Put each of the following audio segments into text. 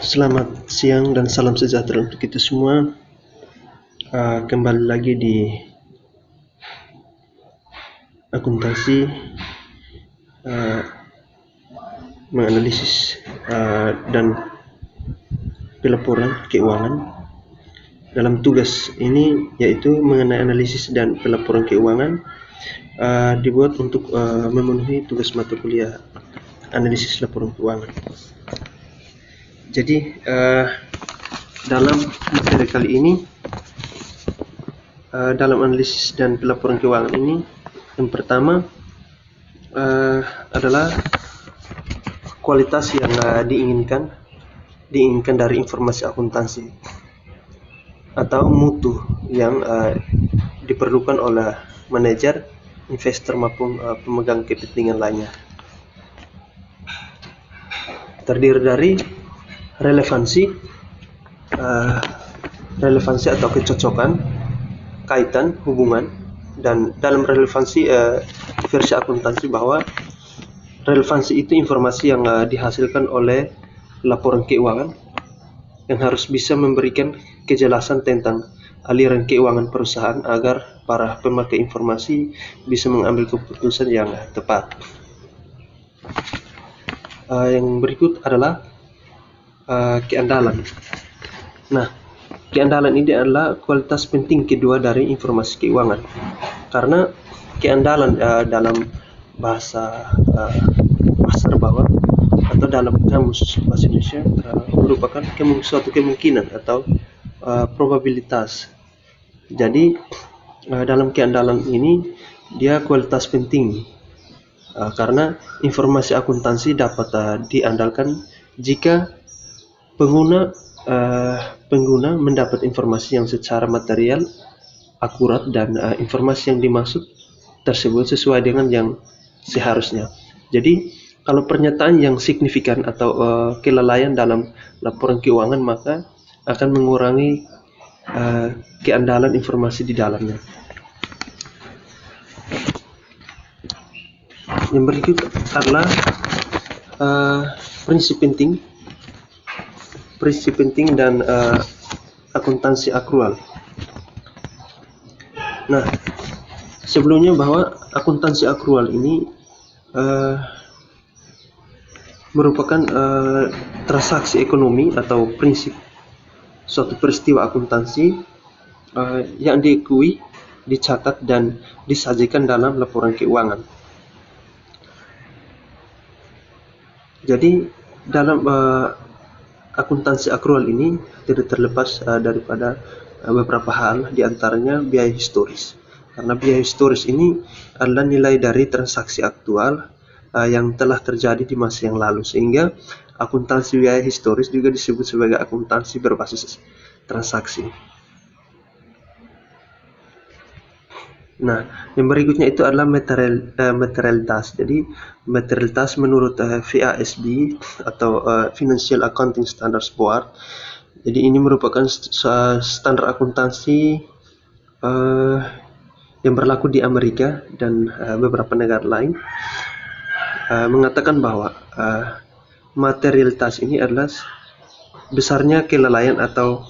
Selamat siang dan salam sejahtera untuk kita semua. Kembali lagi di akuntansi, menganalisis dan pelaporan keuangan. Dalam tugas ini yaitu mengenai analisis dan pelaporan keuangan, dibuat untuk memenuhi tugas mata kuliah analisis laporan keuangan. Jadi dalam materi kali ini, dalam analisis dan pelaporan keuangan ini, yang pertama adalah kualitas yang diinginkan dari informasi akuntansi atau mutu yang diperlukan oleh manajer, investor maupun pemegang kepentingan lainnya. Terdiri dari relevansi atau kecocokan, kaitan, hubungan. Dan dalam relevansi, versi akuntansi bahwa relevansi itu informasi yang dihasilkan oleh laporan keuangan yang harus bisa memberikan kejelasan tentang aliran keuangan perusahaan agar para pemakai informasi bisa mengambil keputusan yang tepat. Yang berikut adalah keandalan. Nah, keandalan ini adalah kualitas penting kedua dari informasi keuangan, karena keandalan dalam bahasa bahwa atau dalam kamus bahasa Indonesia merupakan suatu kemungkinan atau probabilitas. Jadi dalam keandalan ini dia kualitas penting karena informasi akuntansi dapat diandalkan jika pengguna mendapat informasi yang secara material akurat dan informasi yang dimaksud tersebut sesuai dengan yang seharusnya. Jadi kalau pernyataan yang signifikan atau kelalaian dalam laporan keuangan, maka akan mengurangi keandalan informasi di dalamnya. Yang berikut adalah prinsip penting dan akuntansi akrual. Nah, sebelumnya bahwa akuntansi akrual ini merupakan transaksi ekonomi atau prinsip suatu peristiwa akuntansi yang diakui, dicatat, dan disajikan dalam laporan keuangan. Jadi dalam akuntansi akrual ini tidak terlepas daripada beberapa hal, diantaranya biaya historis. Karena biaya historis ini adalah nilai dari transaksi aktual yang telah terjadi di masa yang lalu, sehingga akuntansi biaya historis juga disebut sebagai akuntansi berbasis transaksi. Nah, yang berikutnya itu adalah materialitas. Jadi materialitas menurut FASB atau Financial Accounting Standards Board. Jadi ini merupakan standar akuntansi yang berlaku di Amerika dan beberapa negara lain, mengatakan bahwa materialitas ini adalah besarnya kelalaian atau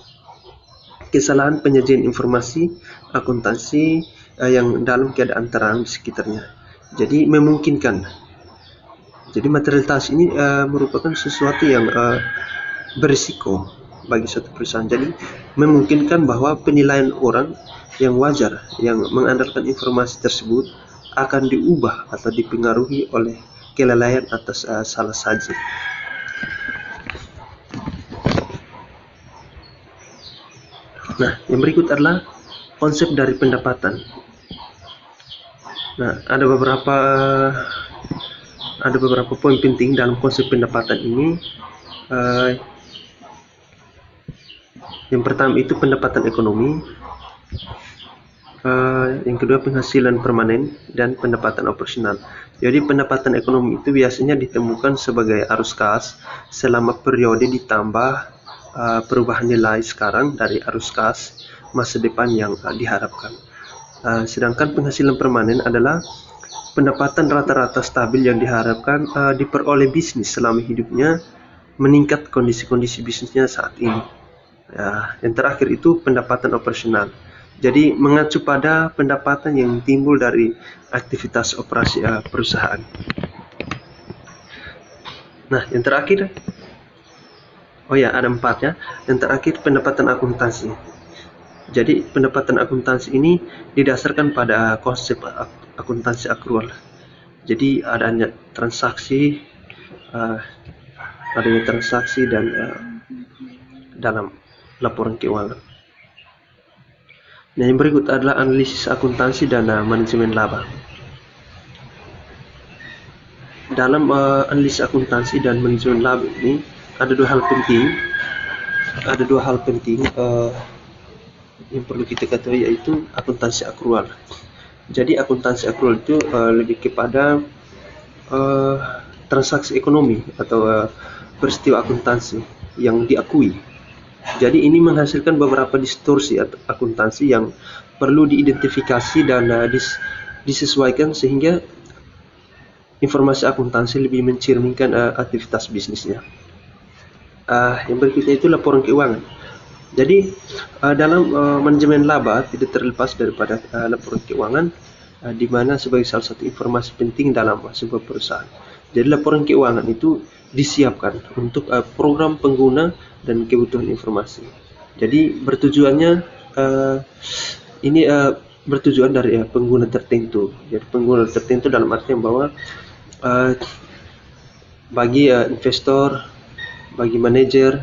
kesalahan penyajian informasi akuntansi yang dalam keadaan terang di sekitarnya. Jadi memungkinkan. Jadi materialitas ini merupakan sesuatu yang berisiko bagi suatu perusahaan. Jadi memungkinkan bahwa penilaian orang yang wajar yang mengandalkan informasi tersebut akan diubah atau dipengaruhi oleh kelalaian atas salah saji. Nah, yang berikut adalah konsep dari pendapatan. Nah, ada beberapa poin penting dalam konsep pendapatan ini. Yang pertama itu pendapatan ekonomi, yang kedua penghasilan permanen, dan pendapatan operasional. Jadi pendapatan ekonomi itu biasanya ditemukan sebagai arus kas selama periode ditambah perubahan nilai sekarang dari arus kas masa depan yang diharapkan. Sedangkan penghasilan permanen adalah pendapatan rata-rata stabil yang diharapkan diperoleh bisnis selama hidupnya meningkat kondisi-kondisi bisnisnya saat ini. Yang terakhir itu pendapatan operasional. Jadi mengacu pada pendapatan yang timbul dari aktivitas operasi perusahaan. Nah, yang terakhir, ada 4 ya. Yang terakhir pendapatan akuntansi. Jadi pendapatan akuntansi ini didasarkan pada konsep akuntansi akrual. Jadi adanya transaksi dan dalam laporan keuangan. Nah, yang berikut adalah analisis akuntansi dan manajemen laba. Dalam analisis akuntansi dan manajemen laba ini ada dua hal penting yang perlu kita ketahui, yaitu akuntansi akrual. Jadi akuntansi akrual itu lebih kepada transaksi ekonomi atau peristiwa akuntansi yang diakui. Jadi ini menghasilkan beberapa distorsi akuntansi yang perlu diidentifikasi dan disesuaikan sehingga informasi akuntansi lebih mencerminkan aktivitas bisnisnya. Yang berikutnya itu laporan keuangan. Jadi dalam manajemen laba tidak terlepas daripada laporan keuangan, di mana sebagai salah satu informasi penting dalam sebuah perusahaan. Jadi laporan keuangan itu disiapkan untuk program pengguna dan kebutuhan informasi. Jadi bertujuan dari pengguna tertentu. Jadi pengguna tertentu dalam artian bahwa bagi investor, bagi manajer,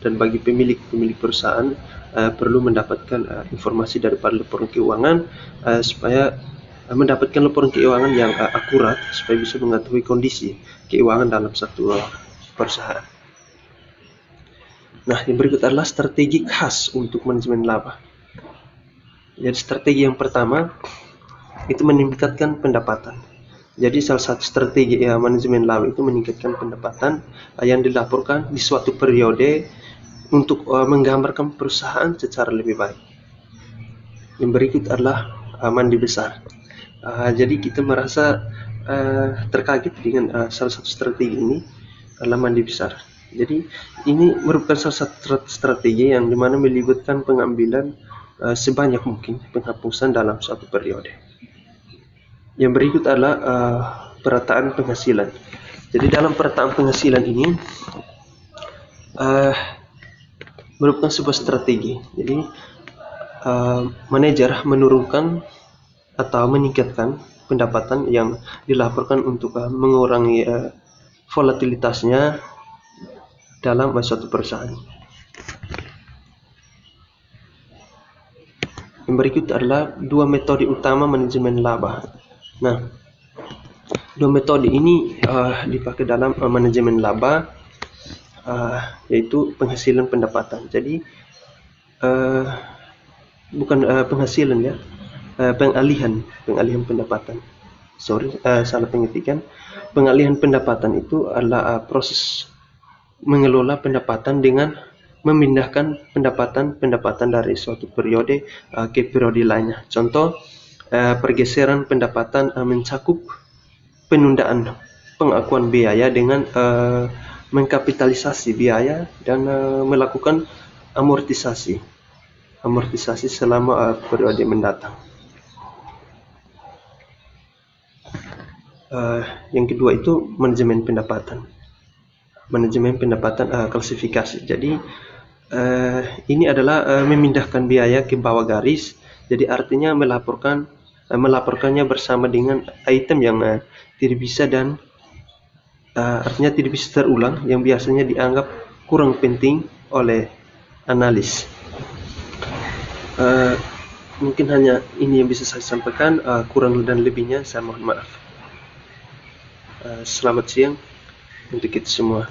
dan bagi pemilik perusahaan perlu mendapatkan informasi daripada laporan keuangan supaya mendapatkan laporan keuangan yang akurat supaya bisa mengetahui kondisi keuangan dalam satu perusahaan. Nah, yang berikut adalah strategi khas untuk manajemen laba. Jadi strategi yang pertama itu meningkatkan pendapatan. Jadi salah satu strategi manajemen laba itu meningkatkan pendapatan yang dilaporkan di suatu periode untuk menggambarkan perusahaan secara lebih baik. Yang berikut adalah mandi besar. Jadi kita merasa terkaget dengan salah satu strategi ini adalah mandi besar. Jadi ini merupakan salah satu strategi yang dimana melibatkan pengambilan sebanyak mungkin penghapusan dalam suatu periode. Yang berikut adalah perataan penghasilan. Jadi dalam perataan penghasilan ini merupakan sebuah strategi. Jadi manajer menurunkan atau meningkatkan pendapatan yang dilaporkan untuk mengurangi volatilitasnya dalam suatu perusahaan. Yang berikut adalah dua metode utama manajemen laba. Nah, dua metode ini dipakai dalam manajemen laba, yaitu penghasilan pendapatan. Jadi bukan penghasilan ya, pengalihan pendapatan. Salah pengetikan. Pengalihan pendapatan itu adalah proses mengelola pendapatan dengan memindahkan pendapatan dari suatu periode ke periode lainnya. Contoh, pergeseran pendapatan mencakup penundaan pengakuan biaya dengan mengkapitalisasi biaya dan melakukan amortisasi selama periode mendatang. Yang kedua itu manajemen pendapatan klasifikasi. Jadi ini adalah memindahkan biaya ke bawah garis. Jadi artinya melaporkannya bersama dengan item yang tidak bisa dan artinya tidak bisa terulang, yang biasanya dianggap kurang penting oleh analis. Mungkin hanya ini yang bisa saya sampaikan, kurang dan lebihnya saya mohon maaf. Selamat siang untuk kita semua.